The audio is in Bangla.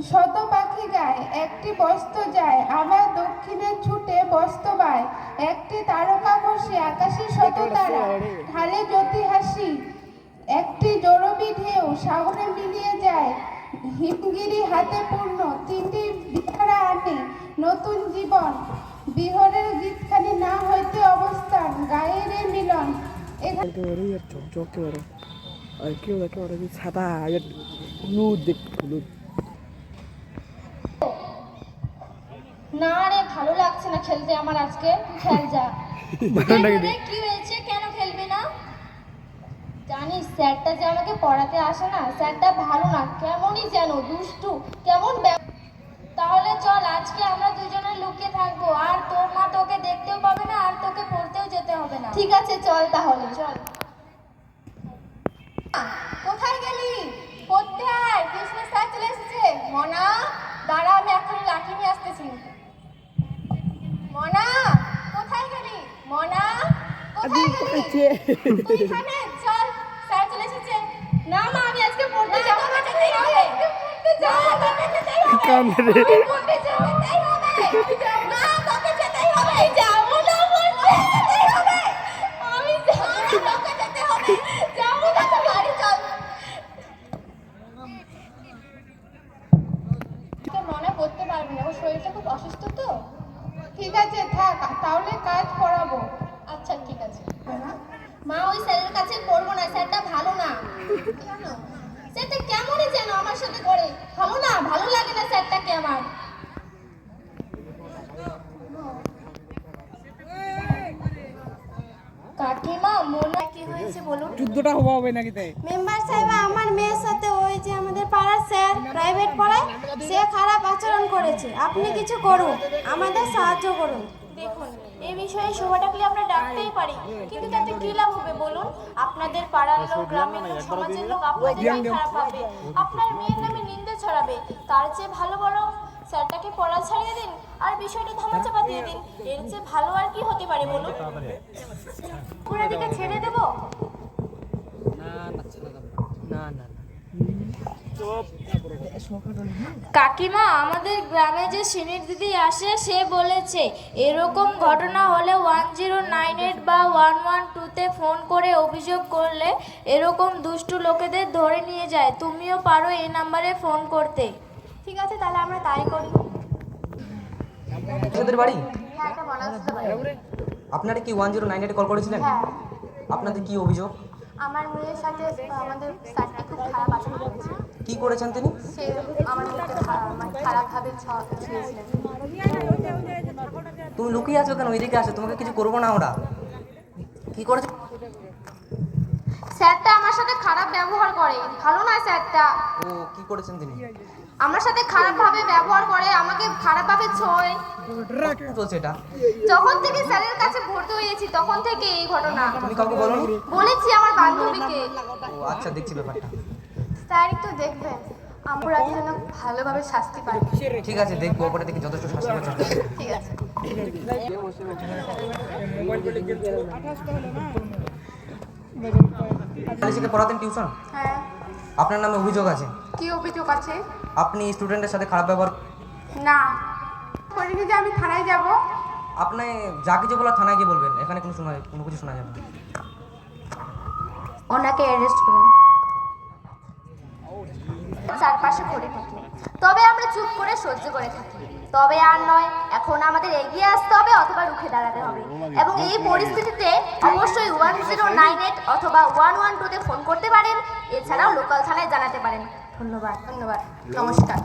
শত পাখি গায় একটি বস্ত যায়, আবার দক্ষিণে ছুটে বস্ত বায়। একটি তারকা বসে আকাশে শত তারা, ঢালে জ্যোতি হাসি। একটি জরবি ঢেউ সাগরে মিলিয়ে যায়, হিমগিরি হাতে পূর্ণ। তিনটি বিহারা আনে নতুন জীবন, বিহরের গীতখানি না হইতে অবস্থান, গায়ের এ মিলন। না রে, ভালো লাগছে না খেলতে আমার আজকে। খেল যা। কি হয়েছে, কেন খেলবে না? জানিস স্যারটা যে আমাকে পড়াতে আসে না, স্যারটা ভালো না, কেমনই যেন দুষ্টু, কেমন। তাহলে চল আজকে আমরা দুজনে লুকিয়ে থাকবো, আর তোর মা তোকে দেখতেও পাবে না, আর তোকে পড়তেও যেতে হবে না। ঠিক আছে চল তাহলে, চল। কোথায় গেলি? পড়তে আয়, কৃষ্ণ স্যার চলে এসেছে। মনা দাঁড়া, আমি এখনই লাঠি নিয়ে আসতেছি। মনা কোথায় গেলি? মনা কোথায় গেলি? তুই এখানে চল, স্যার চলে এসেছে। না মা, আমি আজকে পড়তে যাব না, যেতেই হবে। পড়তে যাব না, যেতেই হবে। পড়তে যেতেই হবে। না, তোকে যেতেই হবে। যাব না, পড়তে যেতেই হবে। আমি যাব না, তোকে যেতে হবে। যাব না, তো বাড়ি চল। তোর মনে পড়তে পারবি না, ওর শরীরটা খুব অসুস্থ তো। ঠিক আছে থাক, তাহলে কাজ পড়াবো। আচ্ছা ঠিক আছে। মা ওই স্যারের কাছে পড়বো না, স্যারটা ভালো না। কেন? স্যারটা কেমনই যেন আমার সাথে করে, ভালো না, ভালো লাগে না স্যারটাকে আমার। কাকিমা মোনা কি হয়েছে বলুন? যুদ্ধটা হওয়া হবে নাকি তাই? মেম্বার সাহেব, আমার মেয়ের সাথে ওই যে আমাদের পাড়ার স্যার প্রাইভেট পড়ায়, সে খারাপ আচরণ করেছে। আপনি কিছু করুন, আমাদের সাহায্য করুন। দেখুন, এই বিষয়ে সভাটাকে আমরা ডাকতেই পারি, কিন্তু তাতে কি লাভ হবে বলুন? আপনাদের পাড়ার লোক, গ্রামের লোক, সমাজের লোক আপনাদেরকে খারাপ ভাববে, আপনার মেয়ের নামে নিন্দে ছড়াবে। তার চেয়ে ভালো বরং স্যারটাকে পড়া ছাড়িয়ে দিন, আর বিষয়টা ধামাচাপা দিয়ে দিন। এর চেয়ে ভালো আর কি হতে পারে বলুন? পুরো দিকে ছেড়ে দেবো? কাকিমা, আমাদের গ্রামে যে সিনিয়র দিদি আসে, সে বলেছে এরকম ঘটনা হলে 1098 বা 112-তে ফোন করে অভিযোগ করলে এরকম দুষ্টু লোকেদের ধরে নিয়ে যায়। তুমিও পারো এই নাম্বারে ফোন করতে। ঠিক আছে, তাহলে আমরা তাই করি। আপনাদের বাড়ি? হ্যাঁ, এটা বনাঞ্চলের বাড়ি। আপনারা কি 1098 কল করেছিলেন? হ্যাঁ, আপনাদের কি অভিযোগ? আমার মেয়ের সাথে আমাদের স্যারটা খুব খারাপ আচরণ করেছে। কি করেছেন তিনি? সে আমার মেয়েকে খারাপভাবে ছুঁয়েছিলেন। তুমি লুকিয়ে আছো কেন? এদিকে আসো, তোমাকে কিছু করবো না আমরা। কি করেছো? স্যারটা আমার সাথে খারাপ ব্যবহার করে, ভালো নয় স্যারটা। ও কি করেছেন তিনি? আমার সাথে খারাপভাবে ব্যবহার করে, আমাকে খারাপভাবে ছোঁয়। কি চলছে এটা? যখন থেকে স্যারের কাছে ভর্তি হয়েছি তখন থেকে এই ঘটনা। তুমি কাউকে বলোনি? বলেছি আমার বান্ধবীকে। ও আচ্ছা, দেখছি ব্যাপারটা। স্যার একটু দেখবেন, আমরা যেন ভালোভাবে শাস্তি পাই। ঠিক আছে, দেখবো, ওপরে থেকে যথেষ্ট শাস্তি হচ্ছে। ঠিক আছে। শিখে পড়াতেন টিউশন? হ্যাঁ। আপনার নামে অভিযোগ আছে। কি অভিযোগ আছে? আপনি স্টুডেন্টের সাথে খারাপ ব্যবহার। না, করিনি যে আমি থানায় যাব। আপনি যা কিছু বলার থানায় গিয়ে বলবেন, এখানে কোনো কিছু শোনা যাবে না। ওনাকে অ্যারেস্ট করুন। চারপাশে ঘুরে থাকি, তবে আমরা চুপ করে সহ্য করে থাকি। তবে আর নয়, এখন আমাদের এগিয়ে আসতে হবে অথবা রুখে দাঁড়াতে হবে। এবং এই পরিস্থিতিতে অবশ্যই 1098 অথবা 112-তে ফোন করতে পারেন। এছাড়াও লোকাল থানায় জানাতে পারেন। ধন্যবাদ। ধন্যবাদ, নমস্কার।